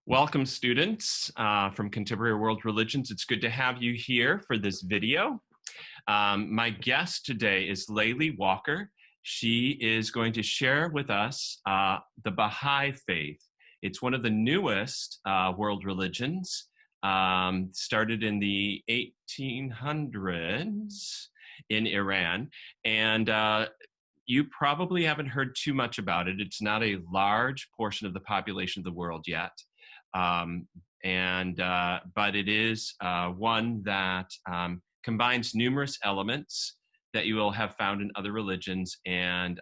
Welcome, students from Contemporary World Religions. It's good to have you here for this video. My guest today is Laylee Walker. She is going to share with us the Baha'i faith. It's one of the newest world religions, started in the 1800s in Iran. And you probably haven't heard too much about it. It's not a large portion of the population of the world yet. But it is one that combines numerous elements that you will have found in other religions, and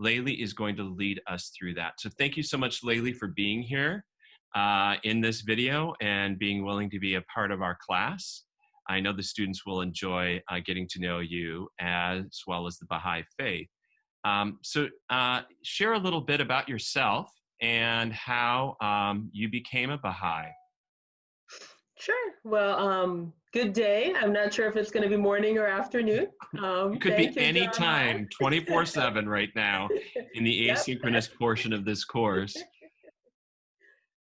Laylee is going to lead us through that. So thank you so much, Laylee, for being here in this video and being willing to be a part of our class. I know the students will enjoy getting to know you as well as the Baha'i faith. So share a little bit about yourself and how you became a Baha'i. Sure. Well, good day. I'm not sure if it's going to be morning or afternoon. It could be any time, 24/7 right now in the asynchronous portion of this course.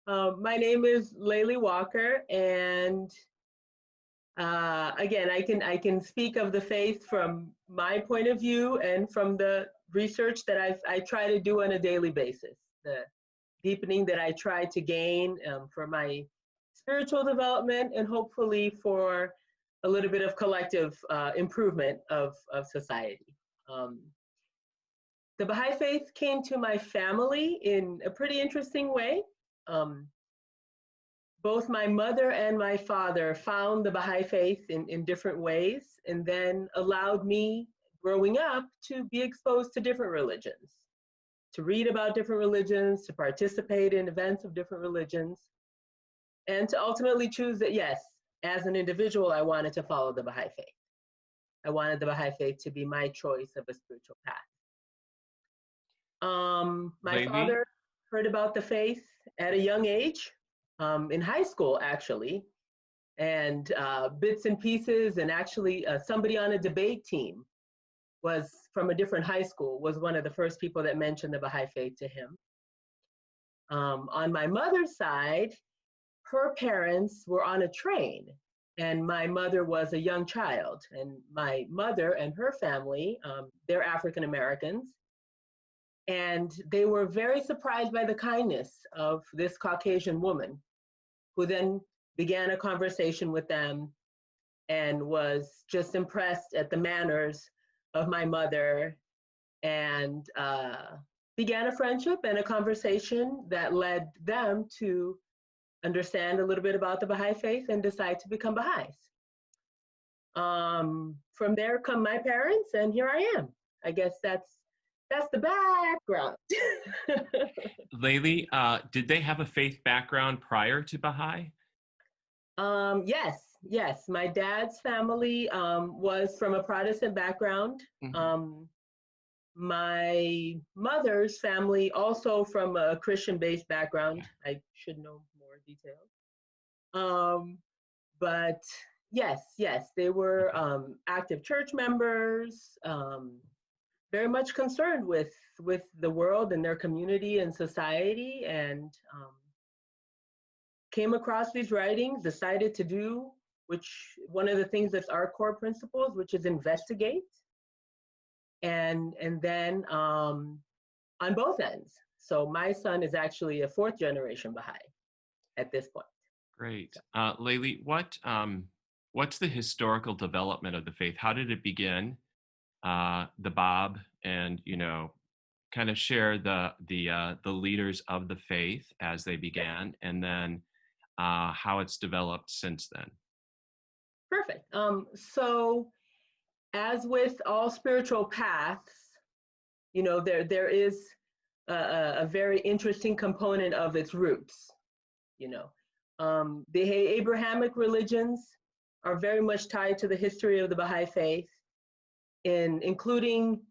My name is Laylee Walker, and again, I can speak of the faith from my point of view and from the research that I try to do on a daily basis. The deepening that I try to gain for my spiritual development and hopefully for a little bit of collective improvement of society. The Baha'i faith came to my family in a pretty interesting way. Both my mother and my father found the Baha'i faith in different ways, and then allowed me growing up to be exposed to different religions, to read about different religions, to participate in events of different religions, and to ultimately choose that, yes, as an individual, I wanted to follow the Baha'i faith. I wanted the Baha'i faith to be my choice of a spiritual path. My father heard about the faith at a young age, in high school, actually, and bits and pieces, and actually somebody on a debate team was from a different high school, was one of the first people that mentioned the Baha'i faith to him. On my mother's side, her parents were on a train, and my mother was a young child, and my mother and her family, they're African Americans, and they were very surprised by the kindness of this Caucasian woman, who then began a conversation with them and was just impressed at the manners of my mother, and began a friendship and a conversation that led them to understand a little bit about the Baha'i faith and decide to become Baha'is. From there come my parents, and here I am. I guess that's the background. Laylee, did they have a faith background prior to Baha'i? Yes. My dad's family was from a Protestant background. Mm-hmm. My mother's family also from a Christian-based background. I should know more details. But yes, they were active church members, very much concerned with the world and their community and society, and came across these writings, decided to do, which one of the things that's our core principles, which is investigate. And then on both ends. So my son is actually a fourth generation Baha'i at this point. Great. Laylee, what's the historical development of the faith? How did it begin? The Bab, and kind of share the leaders of the faith as they began, and then how it's developed since then. Perfect. So as with all spiritual paths, there is a very interesting component of its roots. The Abrahamic religions are very much tied to the history of the Baha'i faith, including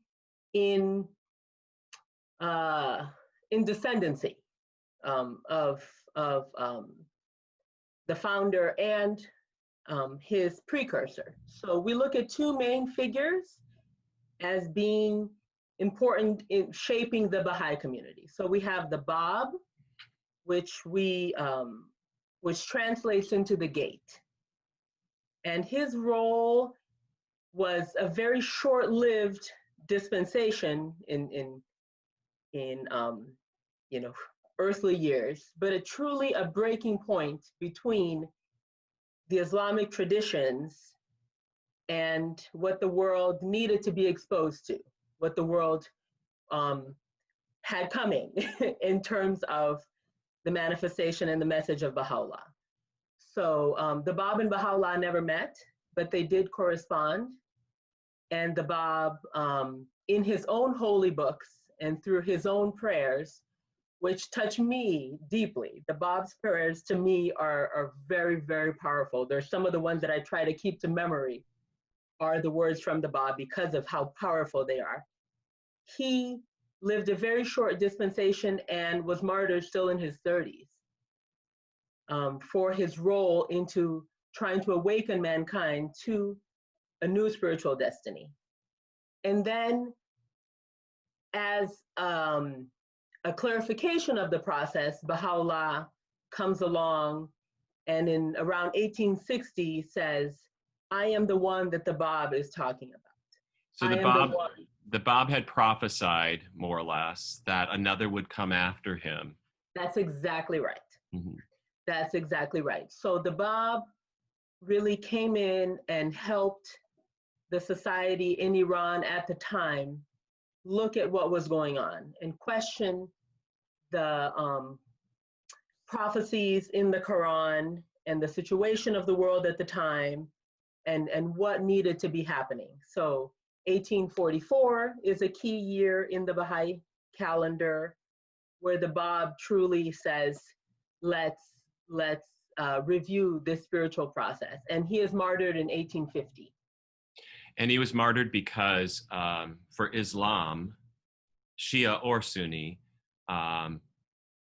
in descendancy of the founder and his precursor. So we look at two main figures as being important in shaping the Baha'i community. So we have the Bab, which translates into the gate. And his role was a very short-lived dispensation in you know, earthly years, but truly a breaking point between the Islamic traditions and what the world needed to be exposed to, what the world had coming in terms of the manifestation and the message of Baha'u'llah. So the Bab and Baha'u'llah never met, but they did correspond. And the Bab, in his own holy books and through his own prayers, which touch me deeply, the Bab's prayers to me are very, very powerful. They're some of the ones that I try to keep to memory, are the words from the Bab because of how powerful they are. He lived a very short dispensation and was martyred still in his 30s for his role into trying to awaken mankind to a new spiritual destiny. And then as a clarification of the process, Baha'u'llah comes along and in around 1860 says, I am the one that the Bab is talking about. So the Bab had prophesied, more or less, that another would come after him. That's exactly right. Mm-hmm. That's exactly right. So the Bab really came in and helped the society in Iran at the time look at what was going on and question the prophecies in the Quran and the situation of the world at the time and what needed to be happening. So 1844 is a key year in the Baha'i calendar where the Bab truly says, let's review this spiritual process. And he is martyred in 1850. And he was martyred because for Islam, Shia or Sunni,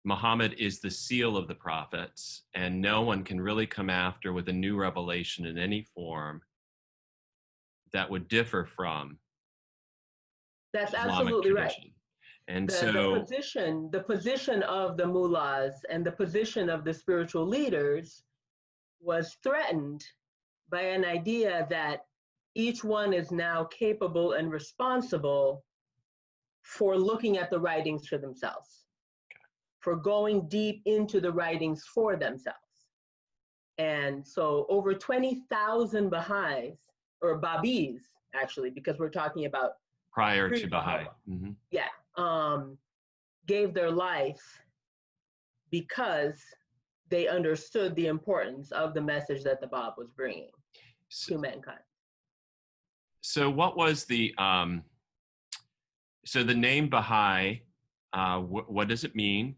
Muhammad is the seal of the prophets, and no one can really come after with a new revelation in any form that would differ from That's Islamic absolutely tradition. right. And the position of the mullahs and the position of the spiritual leaders was threatened by an idea that each one is now capable and responsible for looking at the writings for themselves, for going deep into the writings for themselves. And so over 20,000 Baha'is, or Babis, actually, because we're talking about prior to Baha'i. Mm-hmm. Yeah, gave their life because they understood the importance of the message that the Bab was bringing to mankind. So what was the, so the name Baha'i, what does it mean?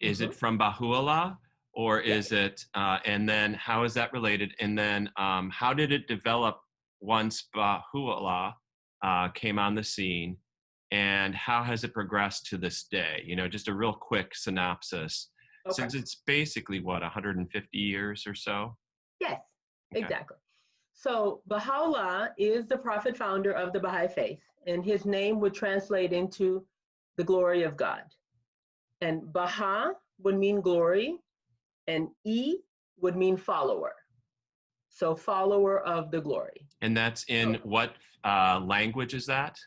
Is it from Baha'u'llah, or is it, and then how is that related? And then how did it develop once Baha'u'llah came on the scene? And how has it progressed to this day? You know, just a real quick synopsis, since it's basically, what, 150 years or so? Yes, exactly. So Baha'u'llah is the prophet founder of the Baha'i faith, and his name would translate into the glory of God. And Baha would mean glory, and E would mean follower. So follower of the glory. And that's in what language is that?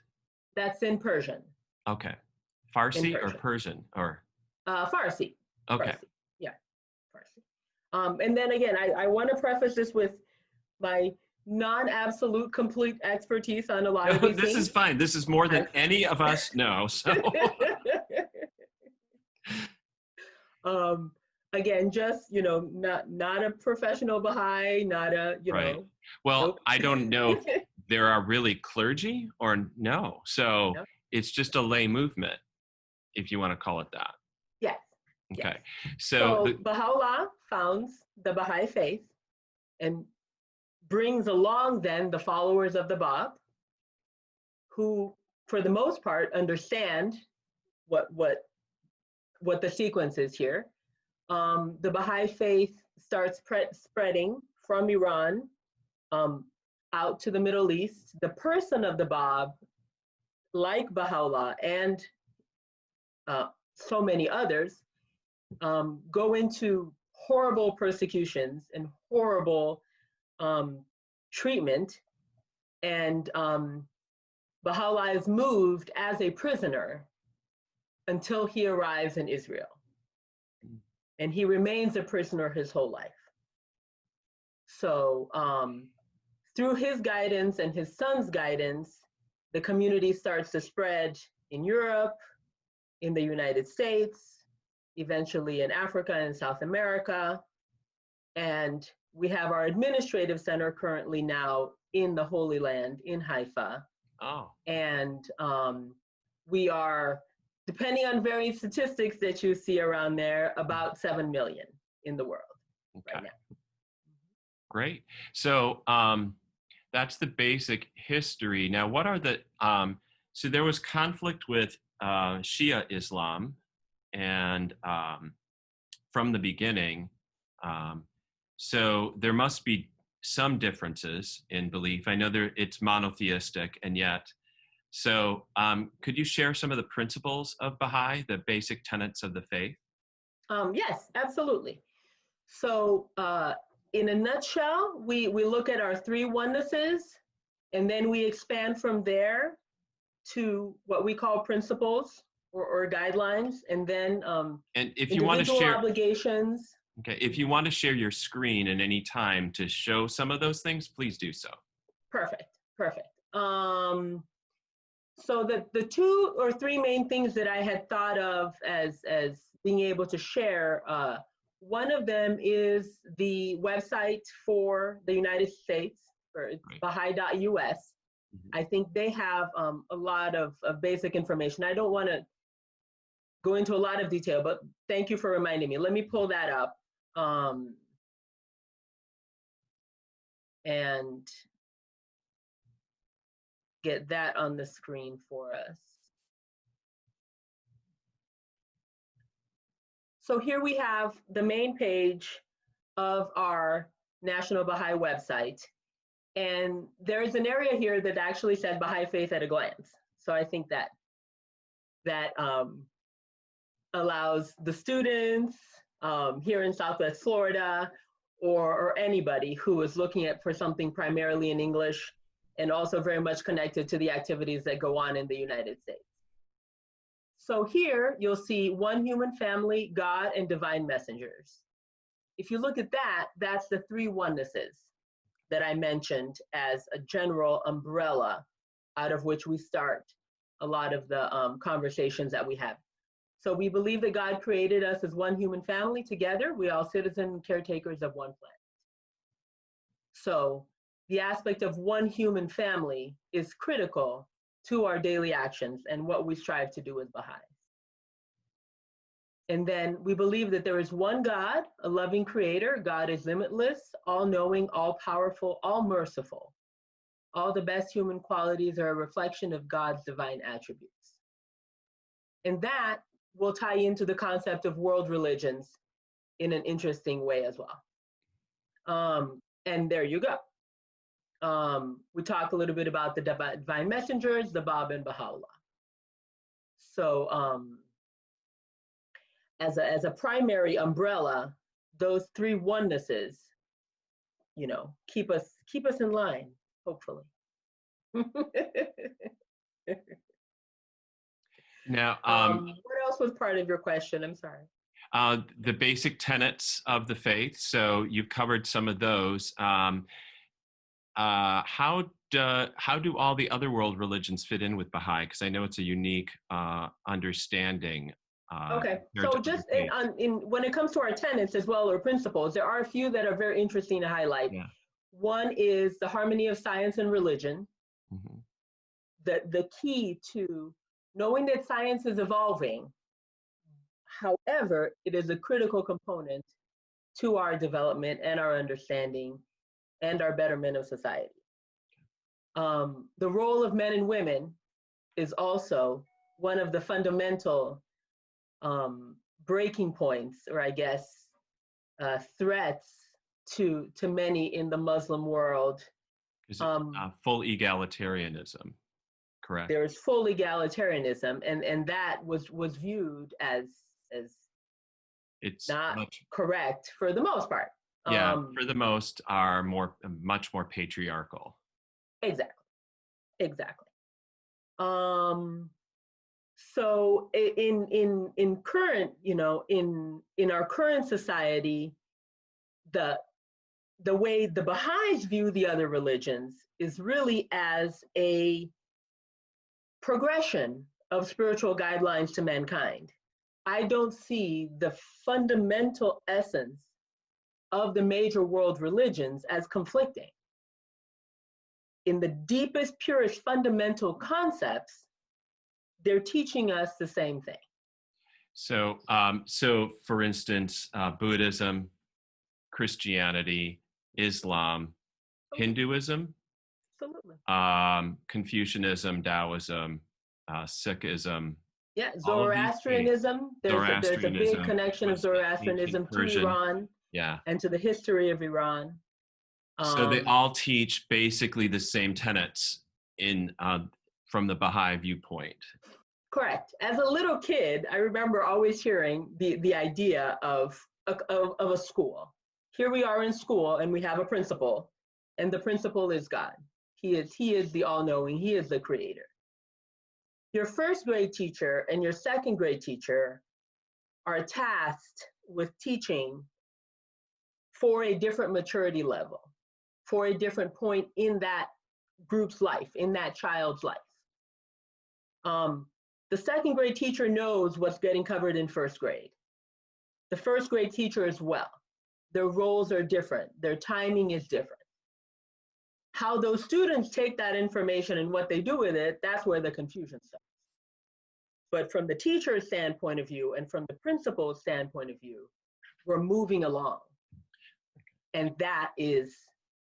That's in Persian. Okay. Farsi or Persian? Or Farsi. Okay. Farsi. Yeah, Farsi. And then again, I want to preface this with my non-absolute complete expertise on a lot of these this things. Is fine. This is more than any of us know. So again, just, you know, not a professional Baha'i, not a, you know. Well, nope. I don't know if there are really clergy or no. So it's just a lay movement, if you want to call it that. Yes. Okay. Yes. So Baha'u'llah founds the Baha'i faith and brings along then the followers of the Bab, who for the most part understand what the sequence is here. The Baha'i faith starts spreading from Iran out to the Middle East. The person of the Bab, like Baha'u'llah and so many others, go into horrible persecutions and horrible treatment. And Baha'u'llah is moved as a prisoner until he arrives in Israel. And he remains a prisoner his whole life. So through his guidance and his son's guidance, the community starts to spread in Europe, in the United States, eventually in Africa and South America. And we have our administrative center currently now in the Holy Land, in Haifa. Oh. And we are, depending on various statistics that you see around there, about 7 million in the world right now. Great. So that's the basic history. Now, what are the, so there was conflict with Shia Islam and from the beginning. So there must be some differences in belief. I know it's monotheistic, and yet, so could you share some of the principles of Baha'i, the basic tenets of the faith? Yes, absolutely. So in a nutshell, we look at our three onennesses, and then we expand from there to what we call principles or guidelines, and then and if you want to share obligations. Okay, if you want to share your screen at any time to show some of those things, please do so. Perfect, perfect. So the 2 or 3 main things that I had thought of as being able to share, one of them is the website for the United States, or it's Baha'i.us. I think they have a lot of basic information. I don't want to go into a lot of detail, but thank you for reminding me. Let me pull that up. And get that on the screen for us. So here we have the main page of our National Baha'i website. And there's an area here that actually said Baha'i Faith at a Glance. So I think that allows the students here in Southwest Florida, or anybody who is looking for something primarily in English and also very much connected to the activities that go on in the United States. So here you'll see one human family, God and divine messengers. If you look at that, that's the 3 onennesses that I mentioned as a general umbrella out of which we start a lot of the conversations that we have. So we believe that God created us as one human family together. We all citizens and caretakers of one planet. So the aspect of one human family is critical to our daily actions and what we strive to do as Baha'is. And then we believe that there is one God, a loving creator. God is limitless, all-knowing, all-powerful, all-merciful. All the best human qualities are a reflection of God's divine attributes. And that will tie into the concept of world religions in an interesting way as well. And there you go. We talked a little bit about the divine messengers, the Bab and Baha'u'llah. So as a primary umbrella, those 3 onennesses, you know, keep us in line, hopefully. Now, what else was part of your question? I'm sorry. The basic tenets of the faith. So you've covered some of those. How do all the other world religions fit in with Baha'i? Because I know it's a unique understanding. Okay, so just when it comes to our tenets as well, or principles, there are a few that are very interesting to highlight. Yeah. One is the harmony of science and religion. Mm-hmm. The key to knowing that science is evolving. However, it is a critical component to our development and our understanding and our betterment of society. The role of men and women is also one of the fundamental breaking points, or I guess threats to many in the Muslim world. Full egalitarianism, correct? There is full egalitarianism, and that was viewed as It's not much, correct for the most part. yeah, for the most are much more patriarchal. Exactly, exactly. So in current, in our current society, the way the Baha'is view the other religions is really as a progression of spiritual guidelines to mankind. I don't see the fundamental essence of the major world religions as conflicting. In the deepest, purest, fundamental concepts, they're teaching us the same thing. So, for instance, Buddhism, Christianity, Islam, Hinduism, Absolutely. Confucianism, Taoism, Sikhism, Yeah, all of these faiths, Zoroastrianism, there's a big Zoroastrianism connection of was ancient Zoroastrianism to Persian. Iran Yeah. and to the history of Iran. So they all teach basically the same tenets from the Baha'i viewpoint. Correct. As a little kid, I remember always hearing the idea of a school. Here we are in school and we have a principal, and the principal is God. He is the all-knowing, he is the creator. Your first grade teacher and your second grade teacher are tasked with teaching for a different maturity level, for a different point in that group's life, in that child's life. The second grade teacher knows what's getting covered in first grade. The first grade teacher as well. Their roles are different. Their timing is different. How those students take that information and what they do with it, that's where the confusion starts. But from the teacher's standpoint of view and from the principal's standpoint of view, we're moving along. And that is.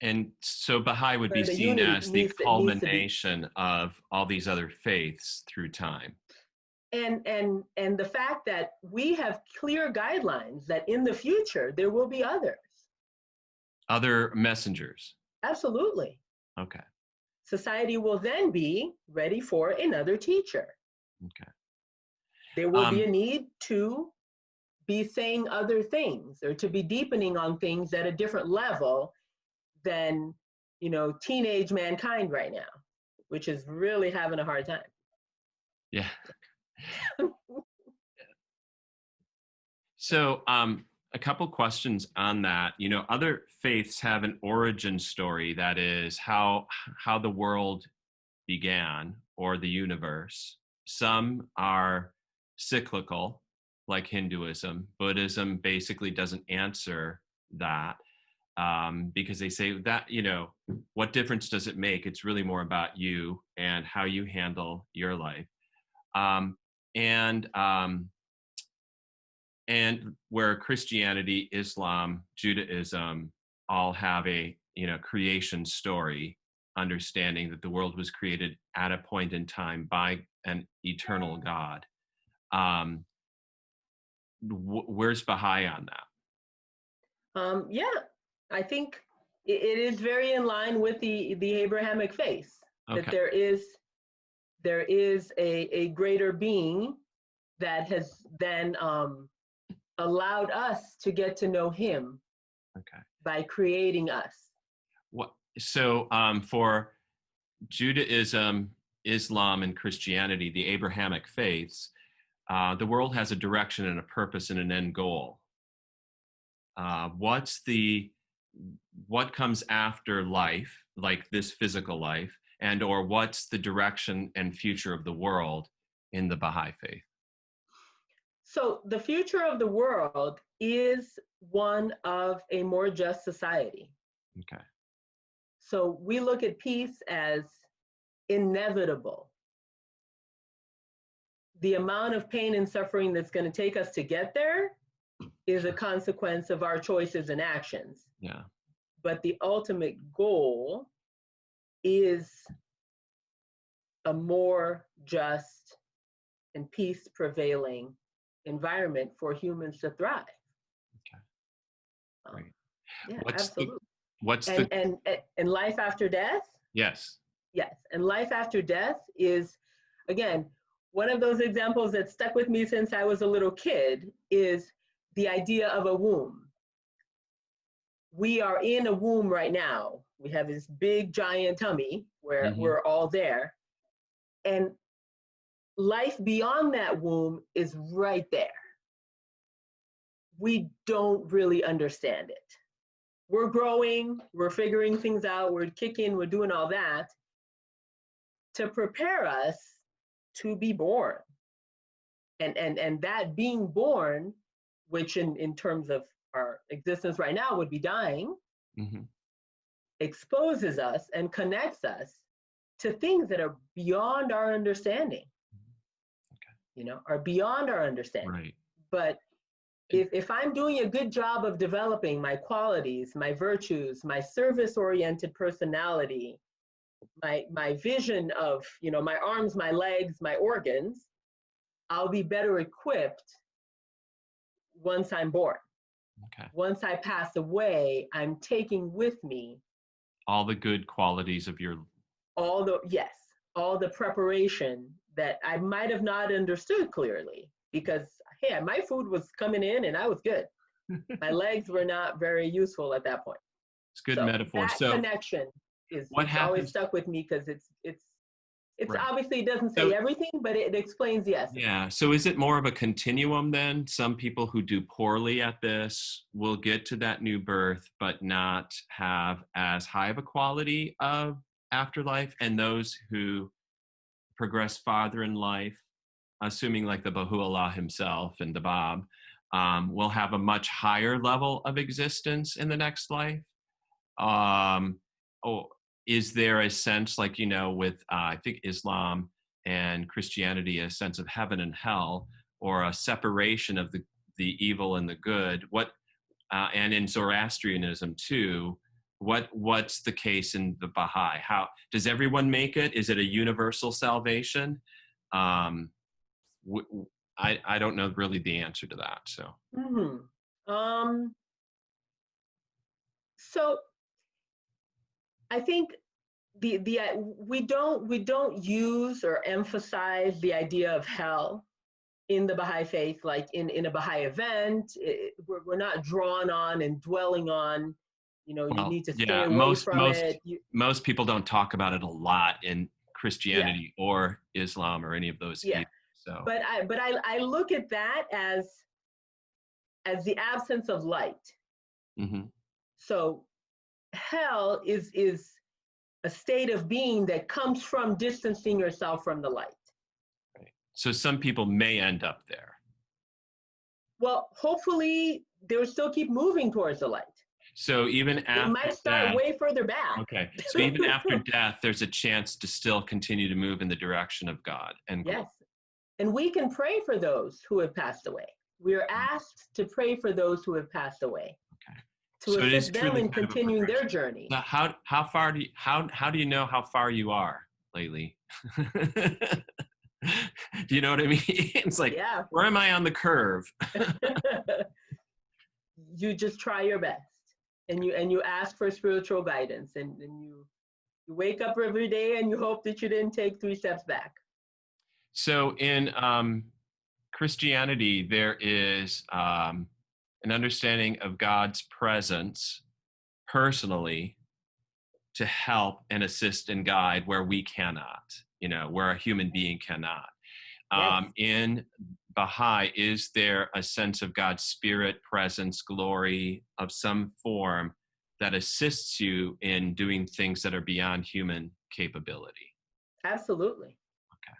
And so Baha'i would be the seen unity as the needs to be. culmination of all these other faiths through time. And the fact that we have clear guidelines that in the future there will be others. Other messengers. Absolutely. Okay. Society will then be ready for another teacher. Okay. There will be a need to be saying other things or to be deepening on things at a different level than, teenage mankind right now, which is really having a hard time. Yeah. So, a couple questions on that. Other faiths have an origin story, that is how the world began or the universe. Some are cyclical, like Hinduism. Buddhism basically doesn't answer that because they say that, what difference does it make? It's really more about you and how you handle your life. And where Christianity, Islam, Judaism all have a creation story, understanding that the world was created at a point in time by an eternal God. Where's Baha'i on that? Yeah, I think it is very in line with the Abrahamic faith, Okay. that there is a greater being that has then allowed us to get to know him by creating us. So for Judaism, Islam, and Christianity, the Abrahamic faiths, the world has a direction and a purpose and an end goal. What comes after life, like this physical life, and or what's the direction and future of the world in the Baha'i faith? So the future of the world is one of a more just society. Okay. So we look at peace as inevitable. The amount of pain and suffering that's going to take us to get there is a consequence of our choices and actions. Yeah. But the ultimate goal is a more just and peace prevailing environment for humans to thrive. Okay. Great. Yeah, absolutely. And life after death? Yes. Yes. And life after death is, again, one of those examples that stuck with me since I was a little kid is the idea of a womb. We are in a womb right now. We have this big giant tummy where Mm-hmm. we're all there. And life beyond that womb is right there. We don't really understand it. We're growing, we're figuring things out, we're kicking, we're doing all that to prepare us to be born. And that being born, which in terms of our existence right now would be dying, Mm-hmm. exposes us and connects us to things that are beyond our understanding, are beyond our understanding. Right. But if I'm doing a good job of developing my qualities, my virtues, my service-oriented personality, my vision of, my arms, my legs, my organs, I'll be better equipped once I'm born. Okay. Once I pass away, I'm taking with me all the good qualities of your all the preparation that I might have not understood clearly, because hey, my food was coming in and I was good. My legs were not very useful at that point. It's good So metaphor. that So connection is what it's always happens? stuck with me, because it's Right. obviously, it doesn't say So, everything, but it explains the essence. yeah. So is it more of a continuum then? Some people who do poorly at this will get to that new birth, but not have as high of a quality of afterlife. And those who progress farther in life, assuming like the Baha'u'llah himself and the Bab, will have a much higher level of existence in the next life. Oh, is there a sense like, with I think Islam and Christianity, a sense of heaven and hell, or a separation of the evil and the good? What and in Zoroastrianism too, what's the case in the Baha'i? How does everyone make it? Is it a universal salvation? Um, I don't know really the answer to that. So Mm-hmm. So I think we don't use or emphasize the idea of hell in the Baha'i faith, like in a Baha'i event. We're not drawn on and dwelling on, you well, need to stay yeah, away from it. most people don't talk about it a lot in Yeah, Christianity or Islam or any of those yeah. either. So But I look at that as the absence of light. mhm. So hell is a state of being that comes from distancing yourself from the light. Right. So some people may end up there. Well, hopefully they'll still keep moving towards the light. So even It after might start death, way further back. okay. So even after death, there's a chance to still continue to move in the direction of God and glory. Yes. And we can pray for those who have passed away. We are asked to pray for those who have passed away, Okay. to So it is assist them truly in kind of a continuing their progression. journey. Now, how far do you, how do you know how far you are, Laylee? Do you know what I mean? It's like, Yeah. where am I on the curve? You just try your best, and you ask for spiritual guidance, and you wake up every day and you hope that you didn't take 3 steps back. So in Christianity, there is an understanding of God's presence personally to help and assist and guide where we cannot, where a human being cannot. Yes. In Baha'i, is there a sense of God's spirit, presence, glory of some form that assists you in doing things that are beyond human capability? Absolutely. Okay.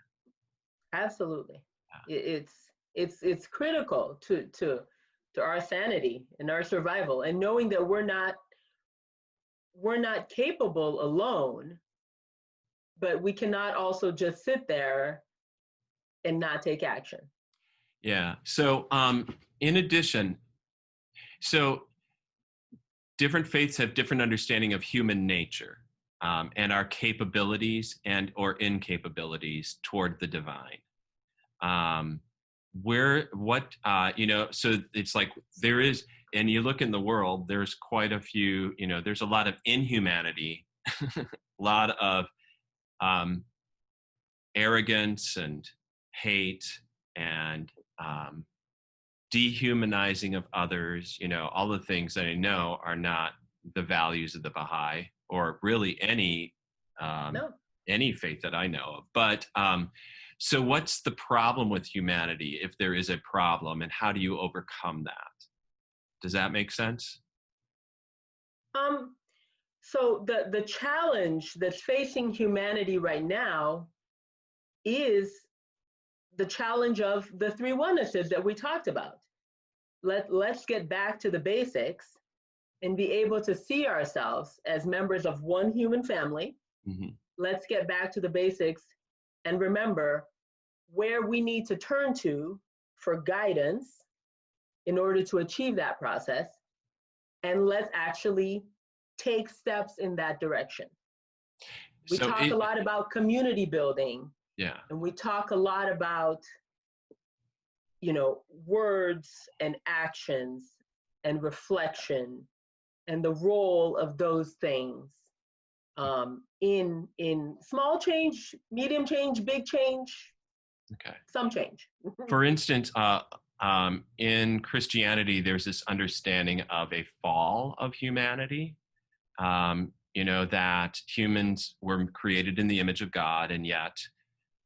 Absolutely. Yeah. It's critical to our sanity and our survival, and knowing that we're not capable alone, but we cannot also just sit there and not take action. Yeah. So in addition, so different faiths have different understanding of human nature and our capabilities and or incapabilities toward the divine. So it's like there is, and you look in the world, there's quite a few, there's a lot of inhumanity, a lot of arrogance and hate and dehumanizing of others, all the things that I know are not the values of the Baha'i or really um, No. any faith that I know of. But so what's the problem with humanity if there is a problem, and how do you overcome that? Does that make sense? Um, so the challenge that's facing humanity right now is the challenge of the three onenesses that we talked about. Let's get back to the basics and be able to see ourselves as members of one human family. Mm-hmm. Let's get back to the basics and remember where we need to turn to for guidance in order to achieve that process. And let's actually take steps in that direction. We So talk a lot about community building, yeah. and we talk a lot about, words and actions and reflection and the role of those things in small change, medium change, big change, Okay. some change. For instance, in Christianity, there's this understanding of a fall of humanity. That humans were created in the image of God, and yet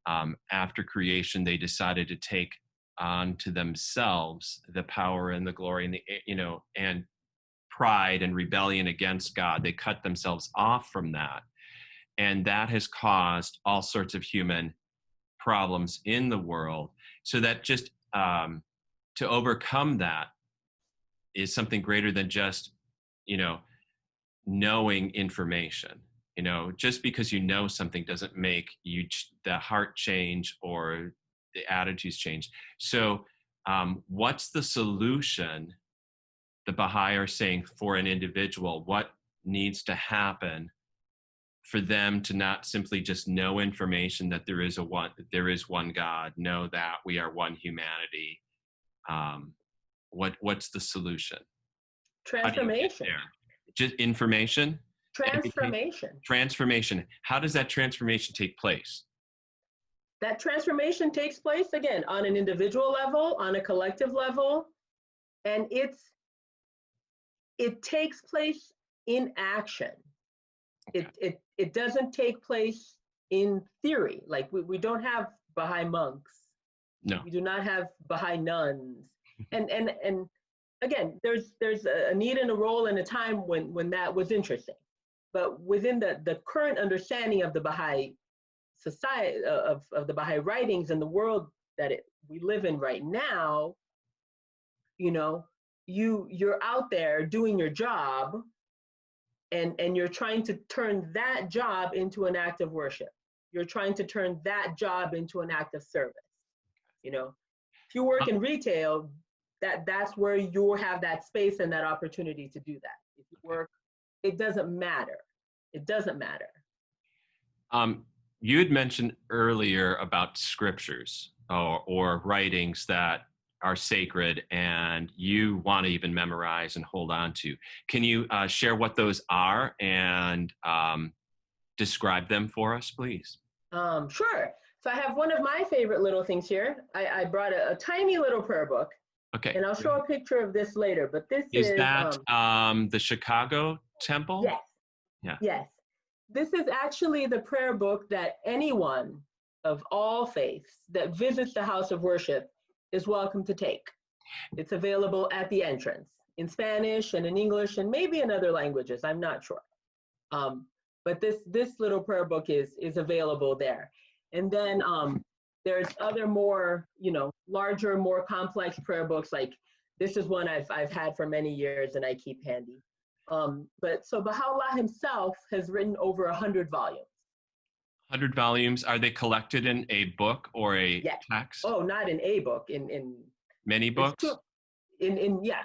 after creation, they decided to take on to themselves the power and the glory and and pride and rebellion against God. They cut themselves off from that, and that has caused all sorts of human problems in the world. So that just to overcome that is something greater than just knowing information. Just because you know something doesn't make the heart change or the attitudes change. So what's the solution the Baha'i are saying for an individual? What needs to happen for them to not simply just know information that there is one God, know that we are one humanity? What's the solution? How do you get Transformation. there? Just information? Transformation. Transformation. How does that transformation take place? That transformation takes place again on an individual level, on a collective level, and it takes place in action. Okay. It doesn't take place in theory. Like we don't have Baha'i monks. No. We do not have Baha'i nuns. And again, there's a need and a role and a time when that was interesting. But within the current understanding of the Baha'i society, of the Baha'i writings and the world that we live in right now, you're out there doing your job, and you're trying to turn that job into an act of worship. You're trying to turn that job into an act of service. If you work in retail, that's where you'll have that space and that opportunity to do that. If you work, it doesn't matter. It doesn't matter. You had mentioned earlier about scriptures or writings that are sacred and you want to even memorize and hold on to. Can you share what those are and describe them for us, please? Sure. So I have one of my favorite little things here. I brought a tiny little prayer book. Okay. And I'll show a picture of this later, but this is that the Chicago temple? Yes. Yeah. Yes. This is actually the prayer book that anyone of all faiths that visits the house of worship is welcome to take. It's available at the entrance in Spanish and in English and maybe in other languages. I'm not sure. But this little prayer book is available there. And then there's other more, larger, more complex prayer books. Like this is one I've had for many years and I keep handy. But so Baha'u'llah himself has written over 100 volumes. 100 volumes. Are they collected in a book or a text? Oh, not in a book. In many books. Yeah.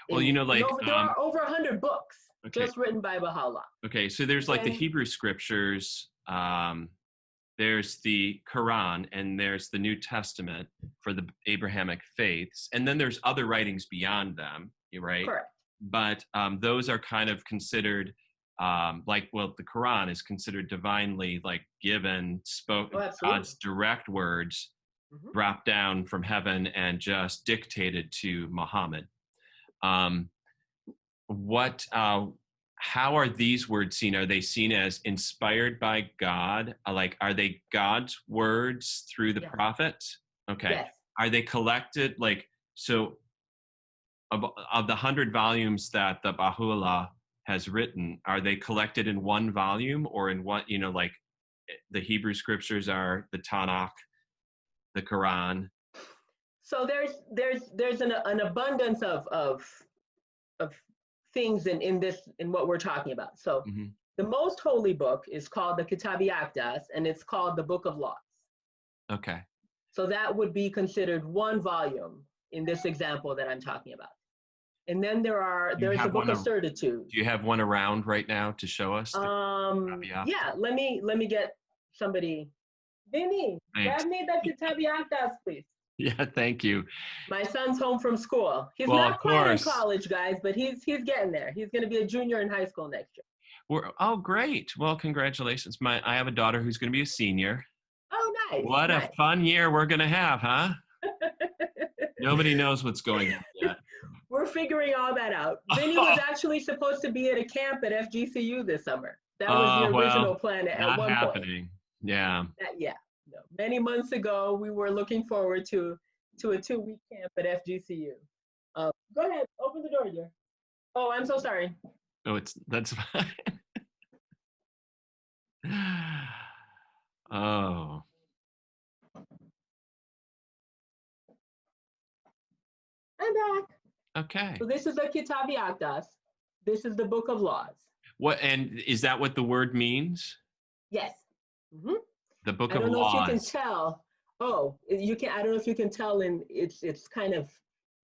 Well, there are over 100 books just written by Baha'u'llah. Okay, so there's like the Hebrew scriptures. There's the Quran and there's the New Testament for the Abrahamic faiths, and then there's other writings beyond them. Right? Correct. But those are kind of considered the Quran is considered divinely given, spoken, God's direct words Mhm. dropped down from heaven and just dictated to Muhammad. Um, what how are these words seen? Are they seen as inspired by God? Like, are they God's words through the Yes. prophet? Okay. Yes. Are they collected, like, so of the 100 volumes that the Baha'u'llah has written, are they collected in one volume, or in what, like the Hebrew scriptures are the Tanakh, the Quran? So there's an abundance of things in what we're talking about. So Hmm. the most holy book is called the Kitabi Akdas, and it's called the Book of Laws. Okay. So that would be considered one volume in this example that I'm talking about. And then Do you there's the have Book one? of Certitude. Do you have one around right now to show us? The caveat? Yeah, let me get somebody. Vinny, Thanks. grab me the Kitabi Akdas, please. Yeah, thank you. My son's home from school. He's Well, not of quite in course. college, guys, but he's getting there. He's going to be a junior in high school next year. Oh, great. Well, congratulations. I have a daughter who's going to be a senior. Oh, nice, What a nice. fun year we're going to have, huh? Nobody knows what's going on yet. We're figuring all that out. Vinny was actually supposed to be at a camp at FGCU this summer. That was the Oh, original well, plan at not one point. happening. Yeah. Yeah, no. Many months ago, we were looking forward to a 2-week camp at FGCU. Go ahead, open the door, dear. Oh, I'm so sorry. Oh, that's fine. Oh, I'm back. okay. So this is the Kitabi Akdas. This is the Book of Laws. And is that what the word means? Yes. Mm-hmm. The book I of don't know if you can laws. tell. Oh, you can. I don't know if you can tell. In it's kind of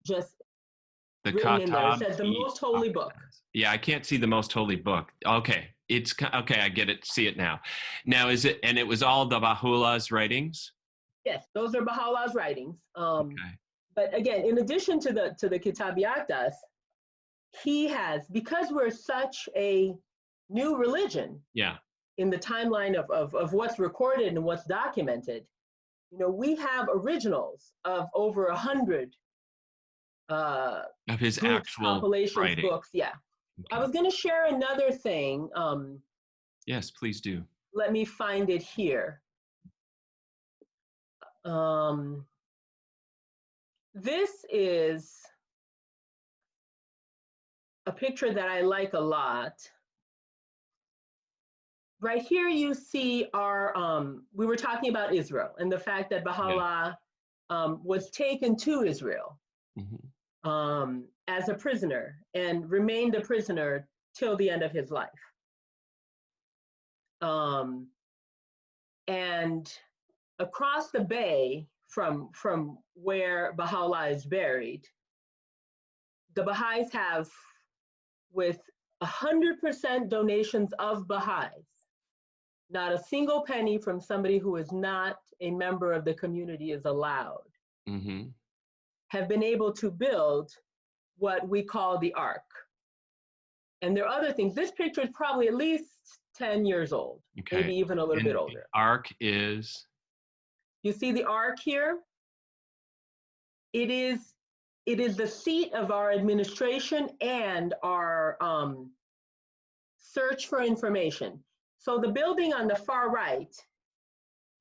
just The written in there. It Katab. says the most holy book. Yeah, I can't see the most holy book. Okay. Okay. I get it. See it now. Now, and it was all the Baha'u'llah's writings? Yes, those are Baha'u'llah's writings. Okay. But again, in addition to the Kitabi Akdas, he has, because we're such a new religion Yeah. in the timeline of what's recorded and what's documented, we have originals of over 100 Of his groups, actual compilations, writing. books. Yeah. I Okay. was going to share another thing. Yes, please do. Let me find it here. This is a picture that I like a lot. Right here, you see we were talking about Israel and the fact that Baha'u'llah was taken to Israel as a prisoner and remained a prisoner till the end of his life. And across the bay from where Baha'u'llah is buried, the Baha'is have, with 100% donations of Baha'is, not a single penny from somebody who is not a member of the community is allowed, have been able to build what we call the Ark. And there are other things. This picture is probably at least 10 years old, maybe even a little bit older. The Ark is? You see the Ark here? It is the seat of our administration and our search for information. So the building on the far right,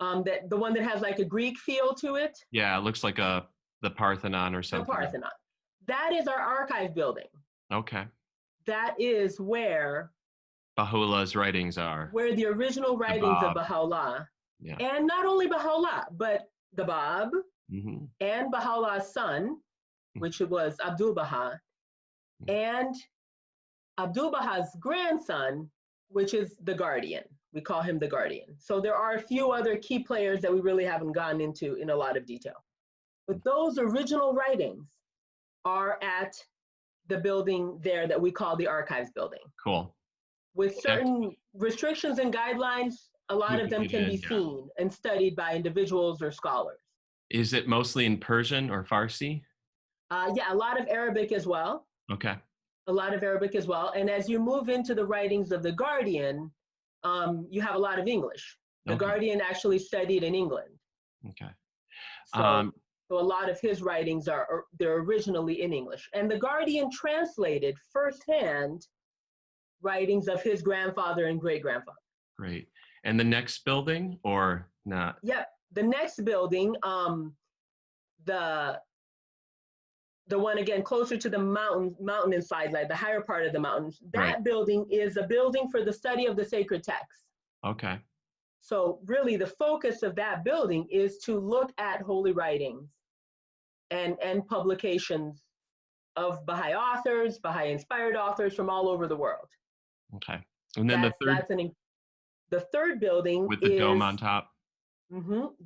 the one that has like a Greek feel to it. Yeah, it looks like the Parthenon or something. The Parthenon. That is our archive building. Okay. That is where Baha'u'llah's writings are. Where the original writings of Baha'u'llah, and not only Baha'u'llah, but the Bab and Baha'u'llah's son, which was Abdul Baha, and Abdul Baha's grandson, which is the Guardian. We call him the Guardian. So there are a few other key players that we really haven't gone into in a lot of detail. But those original writings are at the building there that we call the Archives building. Cool. With certain restrictions and guidelines, a lot of them can be seen and studied by individuals or scholars. Is it mostly in Persian or Farsi? Yeah, a lot of Arabic as well. Okay. A lot of Arabic as well. And as you move into the writings of the Guardian, you have a lot of English. The Guardian actually studied in England. Okay. So, Um, so a lot of his writings they're originally in English. And the Guardian translated firsthand writings of his grandfather and great grandfather. great. And the next building or not? Yep. The next building, the one again closer to the mountain inside, like the higher part of the mountains, Right. that building is a building for the study of the sacred texts. Okay. So really the focus of that building is to look at holy writings and publications of Baha'i authors, Baha'i inspired authors from all over the world. Okay. And then The third building with the dome on top.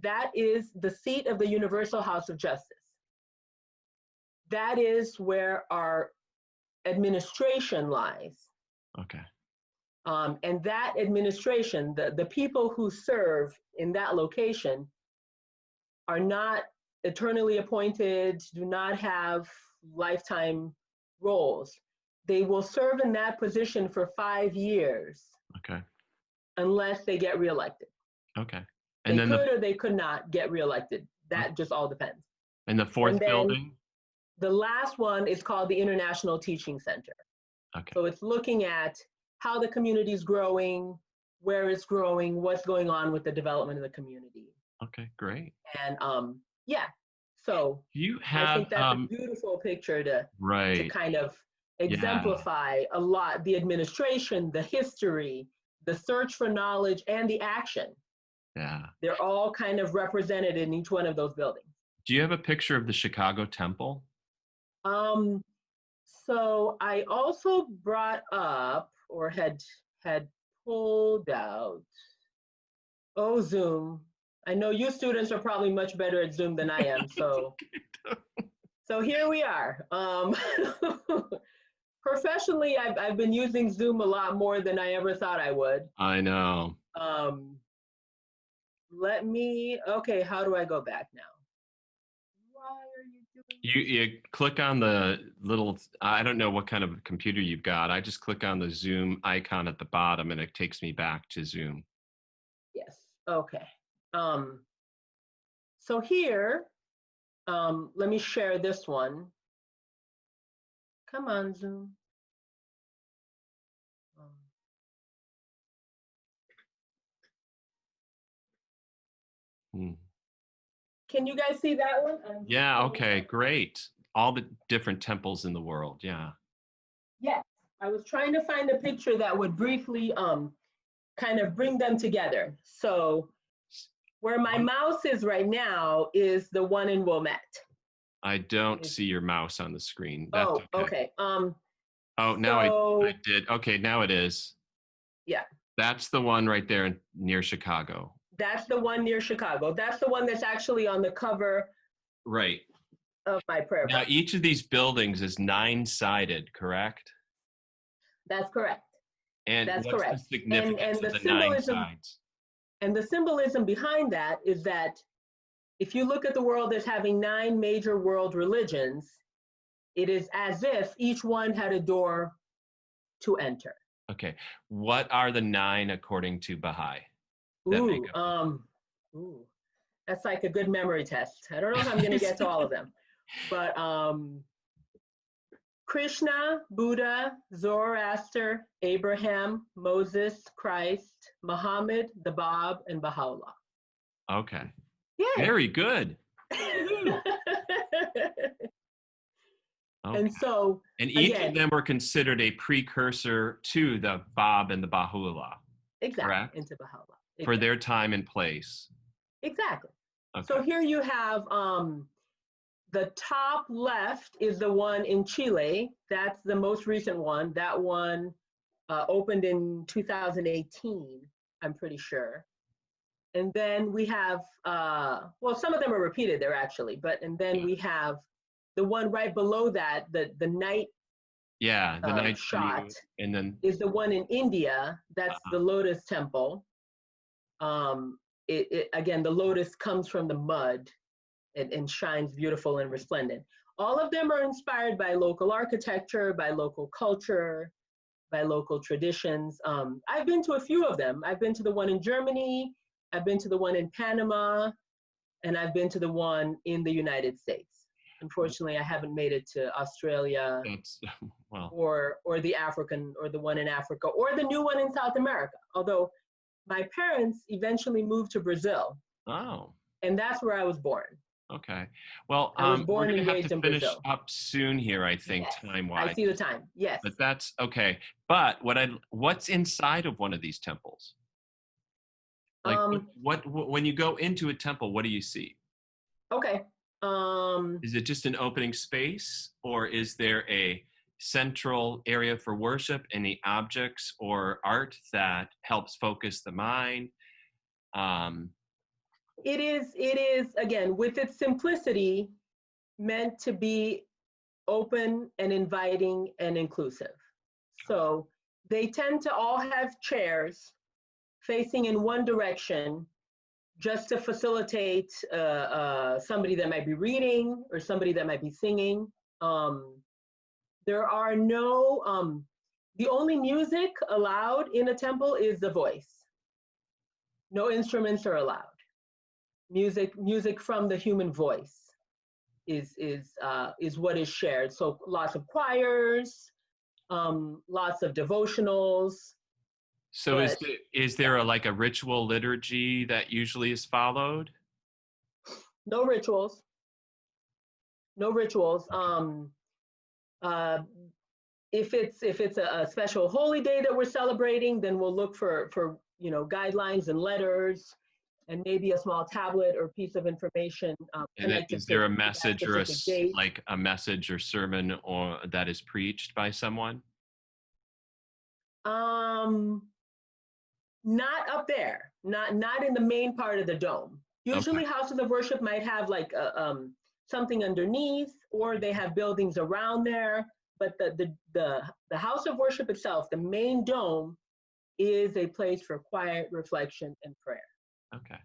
That is the seat of the Universal House of Justice. That is where our administration lies. Okay. And that administration, the people who serve in that location are not eternally appointed, do not have lifetime roles. They will serve in that position for 5 years. Okay. Unless they get reelected. Okay. And they could or they could not get reelected. That just all depends. And the fourth building? The last one is called the International Teaching Center. Okay. So it's looking at how the community is growing, where it's growing, what's going on with the development of the community. Okay, great. And so you have, I think that's a beautiful picture to kind of exemplify a lot the administration, the history, the search for knowledge, and the action. Yeah. They're all kind of represented in each one of those buildings. Do you have a picture of the Chicago Temple? So I also brought up or had pulled out, Zoom. I know you students are probably much better at Zoom than I am. So here we are. Professionally, I've been using Zoom a lot more than I ever thought I would. I know. Okay, how do I go back now? Why are you doing You click on the little, I don't know what kind of computer you've got. I just click on the Zoom icon at the bottom and it takes me back to Zoom. Yes, okay. So here, let me share this one. Come on, Zoom. Can you guys see that one? Yeah, okay, great. All the different temples in the world, yeah. Yes, I was trying to find a picture that would briefly kind of bring them together. So where my mouse is right now is the one in Wilmette. I don't see your mouse on the screen. That's okay. Now I did. Okay, now it is. Yeah. That's the one right there near Chicago. That's the one near Chicago. That's the one that's actually on the cover right of my prayer book. Now, each of these buildings is 9-sided, correct? That's correct. And that's what's correct. the significance and of the 9 sides? And the symbolism behind that is that if you look at the world as having 9 major world religions, it is as if each one had a door to enter. Okay. What are the 9 according to Baha'i? That's like a good memory test. I don't know if I'm going to get to all of them, but Krishna, Buddha, Zoroaster, Abraham, Moses, Christ, Muhammad, the Bab, and Baha'u'llah. Okay. Yay. Very good. Okay. And each of them were considered a precursor to the Bab and the Baha'u'llah. Exactly. Correct? Into Baha'u'llah. Exactly. For their time and place. Exactly. Okay. So here you have the top left is the one in Chile. That's the most recent one. That one opened in 2018, I'm pretty sure. And then we have, some of them are repeated there actually, and then we have the one right below that, the night the night shot view, and then is the one in India. That's the Lotus Temple. Again, the lotus comes from the mud and shines beautiful and resplendent. All of them are inspired by local architecture, by local culture, by local traditions. I've been to a few of them. I've been to the one in Germany. I've been to the one in Panama. and I've been to the one in the United States. Unfortunately, I haven't made it to Australia That's, well, or the African, or the one in Africa, or the new one in South America. Although my parents eventually moved to Brazil, oh, and that's where I was born. okay. Well, I was we're born going and to have to raised in finish Brazil. up soon here, I think, Yes, I time-wise. see the time. Yes. But that's okay. But what's inside of one of these temples? Like Um, when you go into a temple, what do you see? okay. Is it just an opening space, or is there a central area for worship, any objects or art that helps focus the mind? Um, it is, again, with its simplicity, meant to be open and inviting and inclusive. So they tend to all have chairs facing in one direction, just to facilitate somebody that might be reading or somebody that might be singing. Um, there are no, the only music allowed in a temple is the voice. No instruments are allowed. Music from the human voice is what is shared. So lots of choirs, lots of devotionals, so but is yeah, there like a ritual liturgy that usually is followed? no rituals, no rituals. Okay. Uh, if it's a special holy day that we're celebrating, then we'll look for guidelines and letters, and maybe a small tablet or piece of information And connected is to there a that message or specific date. like a message or sermon or that is preached by someone? Um, Not up there, not in the main part of the dome. Okay. Usually houses of worship might have like something underneath, or they have buildings around there. But the house of worship itself, the main dome, is a place for quiet reflection and prayer. Okay.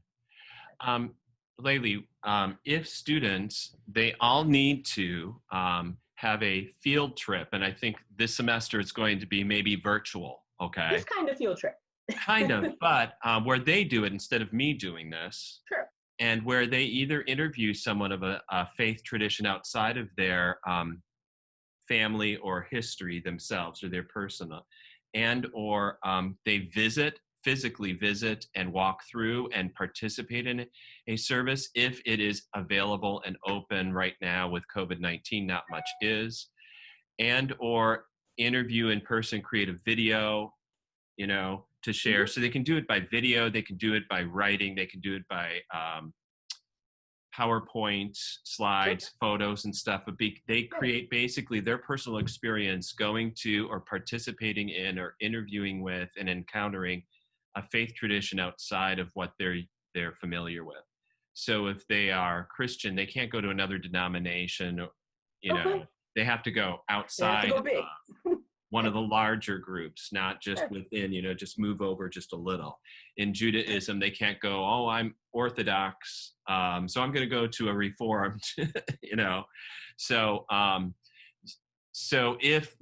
Um, Layli, if students, they all need to have a field trip, and I think this semester it's going to be maybe virtual, This okay? kind of field trip. Kind of, but where they do it instead of me doing this, Sure. and where they either interview someone of a faith tradition outside of their family or history themselves or their personal, and or they physically visit and walk through and participate in a service if it is available and open. Right now with COVID-19, not much is. And or interview in person, create a video, to share. Mhm. So they can do it by video, they can do it by writing, they can do it by PowerPoint Sure. slides, photos, and stuff. But they Right. create basically their personal experience going to or participating in or interviewing with and encountering a faith tradition outside of what they're familiar with. So if they are Christian, they can't go to another denomination. You Okay. know, they have to go They have to outside go big. one of the larger groups, not just Sure. within, just move over just a little. In Judaism, they can't go, oh, I'm Orthodox, so I'm going to go to a Reformed, you know. So, so if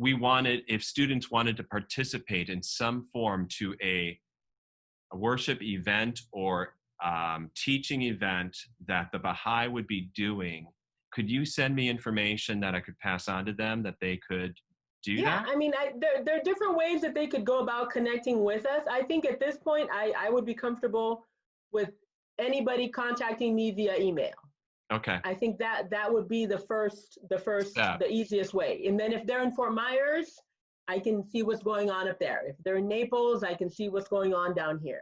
students wanted to participate in some form to a worship event or teaching event that the Baha'i would be doing, could you send me information that I could pass on to them that they could do Yeah, that? I mean, there are different ways that they could go about connecting with us. I think at this point, I would be comfortable with anybody contacting me via email. Okay. I think that would be Step. the easiest way. And then if they're in Fort Myers, I can see what's going on up there. If they're in Naples, I can see what's going on down here.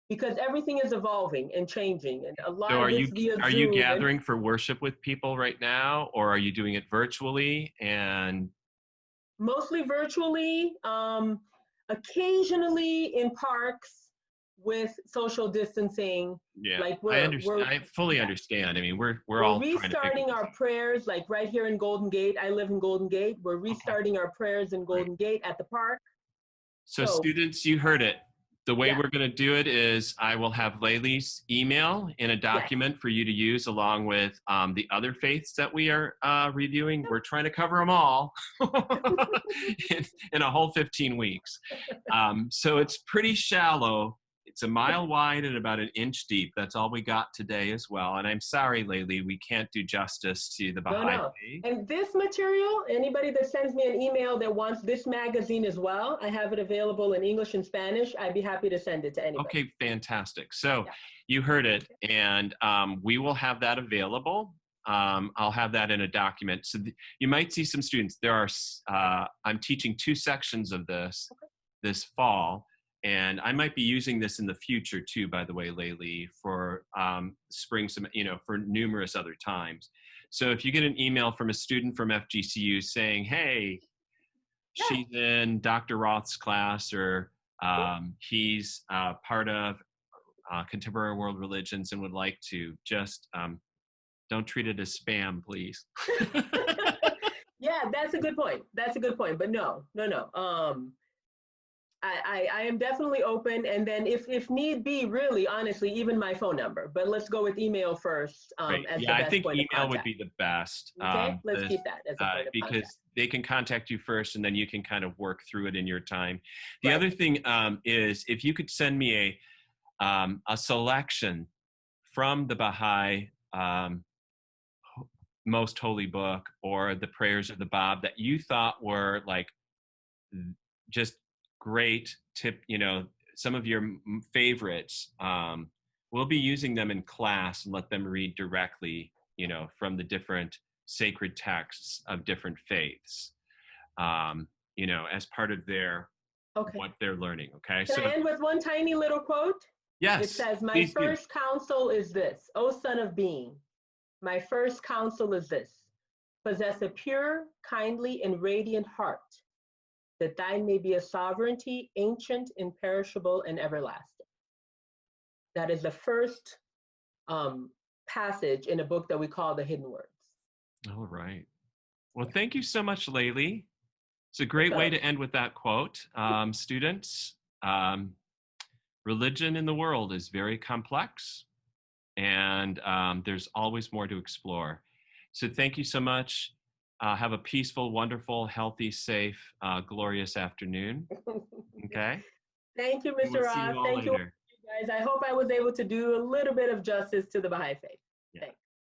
Because everything is evolving and changing, and a So lot of it's via are you Zoom and gathering for worship with people right now, or are you doing it virtually? And mostly virtually, occasionally in parks with social distancing. yeah, Like I understand. we're I fully yeah, understand. I mean, we're we're all trying to figure restarting this our out. prayers, like right here in Golden Gate. I live in Golden Gate. We're Okay, restarting our prayers in great. Golden Gate at the park. So So students, you heard it. The way yeah, we're going to do it is I will have Layli's email in a yes, document for you to use along with the other faiths that we are reviewing. yep. We're trying to cover them all in a whole 15 weeks. So it's pretty shallow. It's a mile wide and about an inch deep. That's all we got today as well. And I'm sorry, Laylee, we can't do justice to the No, Baha'i no. faith. And this material, anybody that sends me an email that wants this magazine as well, I have it available in English and Spanish. I'd be happy to send it to anybody. Okay, fantastic. So Yeah. you heard it, and we will have that available. I'll have that in a document. So you might see some students. I'm teaching 2 sections of this this fall, and I might be using this in the future too, by the way, Laylee, for spring, for numerous other times. So if you get an email from a student from FGCU saying, hey, she's in Dr. Roth's class, or he's part of Contemporary World Religions and would like to just don't treat it as spam, please. Yeah, that's a good point. That's a good point. But no. I am definitely open, and then if need be, really, honestly, even my phone number. But let's go with email first Right. as the Yeah, I best think point of email would contact. be the best. Okay, let's keep that as a point of Because contact. they can contact you first, and then you can kind of work through it in your time. The Right. other thing is if you could send me a selection from the Baha'i Most Holy Book or the Prayers of the Bab that you thought were like just great some of your favorites. We'll be using them in class and let them read directly, from the different sacred texts of different faiths, as part of what they're learning. Okay. Can I end with one tiny little quote? Yes. It says, my first counsel is this, O son of being, my first counsel is this, possess a pure, kindly, and radiant heart, that thine may be a sovereignty, ancient, imperishable, and everlasting. That is the first passage in a book that we call The Hidden Words. All right. Well, thank you so much, Laylee. It's a great way to end with that quote. Students, religion in the world is very complex, and there's always more to explore. So thank you so much. Have a peaceful, wonderful, healthy, safe, glorious afternoon. Okay? Thank you, Mr. Roth. Thank you, guys. I hope I was able to do a little bit of justice to the Baha'i faith. Yeah. Thanks.